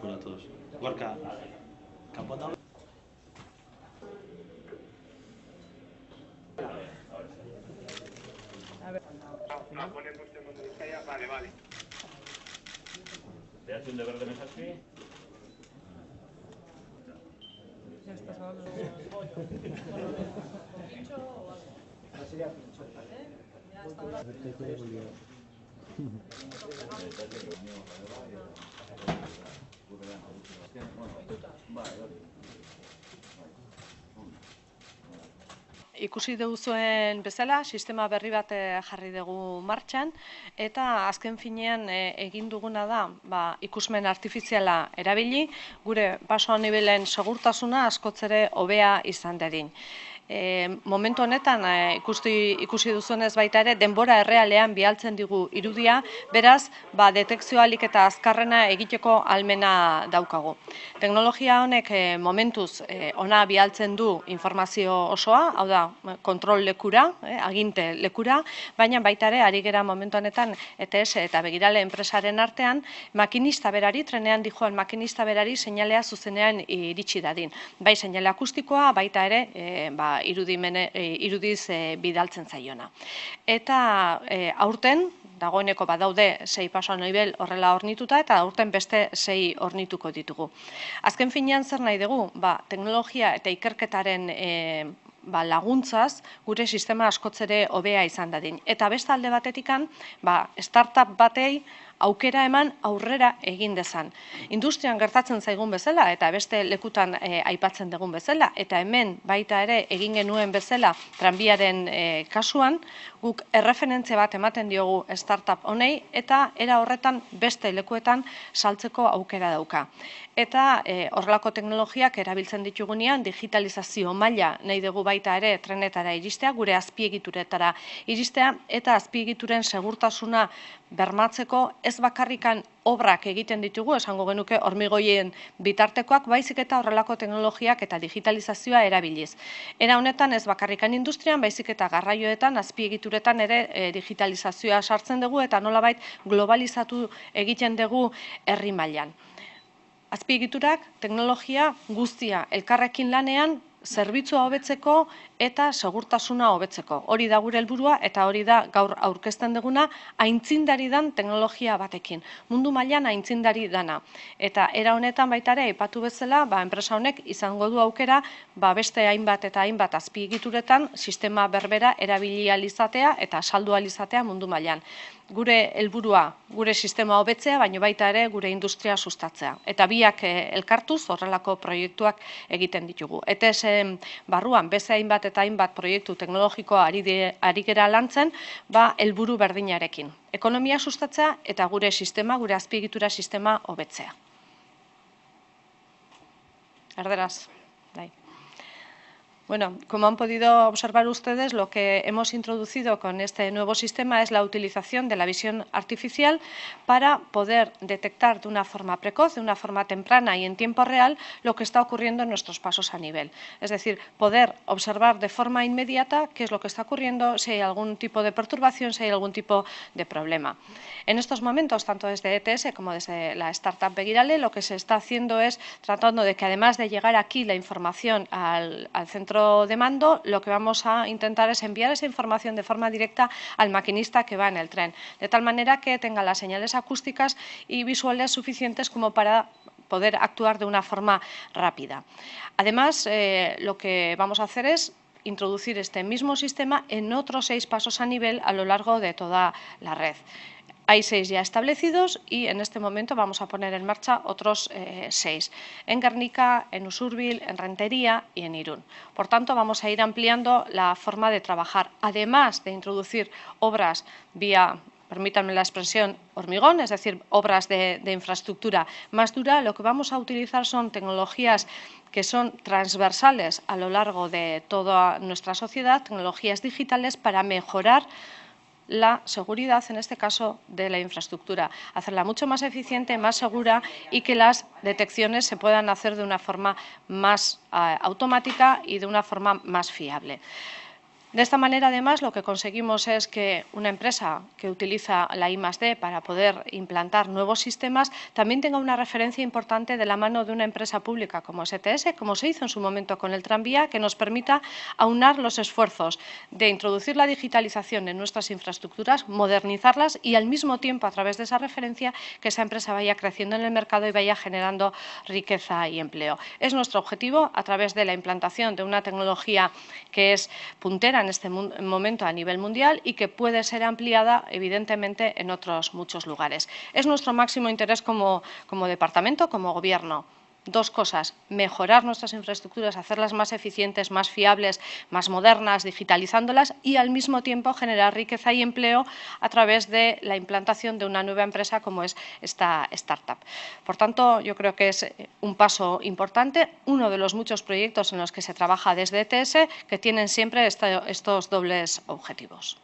fuera todos. Gorka, ¿Campón da? Vale. ¿Te hace un deber de mensaje? Ya está, Ikusi duzuen bezala, sistema berri bat jarri dugu martxan, eta azken finean egin duguna da ikusmen artifiziala erabili, gure baso nibelen segurtasuna askoz ere hobea izan dadin. Momentu honetan ikusi duzuenez baita ere denbora errealean bialtzen digu irudia, beraz, detekzio ahalik eta azkarrena egiteko ahalmena daukagu. Teknologia honek momentuz ona bialtzen du informazio osoa, hau da, kontrol lekura, aginte lekura, baina baita ere ari gera momentu honetan ETS eta begirale enpresaren artean makinista berari, trenean dijoan makinista berari seinalea zuzenean iritsi dadin. Bai seinale akustikoa, baita ere irudiz bidaltzen zaiona. Eta aurten, dagoeneko badaude 6 paso nibel horrela hornituta eta aurten beste 6 hornituko ditugu. Azken finean zer nahi dugu? Teknologia eta ikerketaren laguntzaz gure sistema askoz ere hobea izan dadin. Eta beste alde batetikan, startup batei aukera eman aurrera egin dezan. Industrian gertatzen zaigun bezala eta beste lekutan aipatzen dugun bezala eta hemen baita ere egin genuen bezala tranbiaren kasuan, guk erreferentzia bat ematen diogu startup honei eta era horretan beste lekuetan saltzeko aukera dauka. Eta horrelako teknologiak erabiltzen ditugunean digitalizazio maila nahi dugu baita ere trenetara iristea, gure azpiegituretara iristea eta azpiegituren segurtasuna bermatzeko ez bakarrikan obrak egiten ditugu, esango genuke hormigoien bitartekoak, baizik eta horrelako teknologiak eta digitalizazioa erabiliz. Era honetan ez bakarrikan industrian, baizik eta garraioetan, azpiegituretan ere digitalizazioa sartzen dugu eta nolabait globalizatu egiten dugu herri mailan. Azpiegiturak, teknologia guztia elkarrekin lanean, zerbitzua hobetzeko eta segurtasuna hobetzeko. Hori da gure helburua eta hori da gaur aurkezten duguna aintzindari dan teknologia batekin. Mundu mailan aintzindari dana. Eta era honetan baita ere aipatu bezala, enpresa honek izango du aukera beste hainbat eta hainbat azpiegituretan sistema berbera erabili ahal izatea eta saldu ahal izatea mundu mailan. Gure helburua, gure sistema hobetzea, baina baita ere gure industria sustatzea. Eta biak elkartuz horrelako proiektuak egiten ditugu. ETS barruan beste hainbat eta hainbat proiektu teknologikoa ari gera lantzen, helburu berdinarekin. Ekonomia sustatzea eta gure sistema, gure azpiegitura sistema hobetzea. Erderaz, bai. Bueno, como han podido observar ustedes, lo que hemos introducido con este nuevo sistema es la utilización de la visión artificial para poder detectar de una forma precoz, de una forma temprana y en tiempo real lo que está ocurriendo en nuestros pasos a nivel. Es decir, poder observar de forma inmediata qué es lo que está ocurriendo, si hay algún tipo de perturbación, si hay algún tipo de problema. En estos momentos, tanto desde ETS como desde la startup Begirale, lo que se está haciendo es tratando de que además de llegar aquí la información al centro de mando, lo que vamos a intentar es enviar esa información de forma directa al maquinista que va en el tren, de tal manera que tenga las señales acústicas y visuales suficientes como para poder actuar de una forma rápida. Además, lo que vamos a hacer es introducir este mismo sistema en otros 6 pasos a nivel a lo largo de toda la red. Hay 6 ya establecidos y en este momento vamos a poner en marcha otros 6. En Guernica, en Usurbil, en Rentería y en Irún. Por tanto, vamos a ir ampliando la forma de trabajar. Además de introducir obras vía, permítanme la expresión, hormigón, es decir, obras de infraestructura más dura, lo que vamos a utilizar son tecnologías que son transversales a lo largo de toda nuestra sociedad, tecnologías digitales para mejorar la seguridad, en este caso, de la infraestructura, hacerla mucho más eficiente, más segura y que las detecciones se puedan hacer de una forma más automática y de una forma más fiable. De esta manera, además, lo que conseguimos es que una empresa que utiliza la I+D para poder implantar nuevos sistemas también tenga una referencia importante de la mano de una empresa pública como es ETS, como se hizo en su momento con el tranvía, que nos permita aunar los esfuerzos de introducir la digitalización en nuestras infraestructuras, modernizarlas y, al mismo tiempo, a través de esa referencia, que esa empresa vaya creciendo en el mercado y vaya generando riqueza y empleo. Es nuestro objetivo, a través de la implantación de una tecnología que es puntera en este momento a nivel mundial y que puede ser ampliada, evidentemente, en otros muchos lugares. Es nuestro máximo interés como departamento, como Gobierno. Dos cosas: mejorar nuestras infraestructuras, hacerlas más eficientes, más fiables, más modernas, digitalizándolas, y al mismo tiempo generar riqueza y empleo a través de la implantación de una nueva empresa como es esta startup. Por tanto, yo creo que es un paso importante, uno de los muchos proyectos en los que se trabaja desde ETS, que tienen siempre estos dobles objetivos.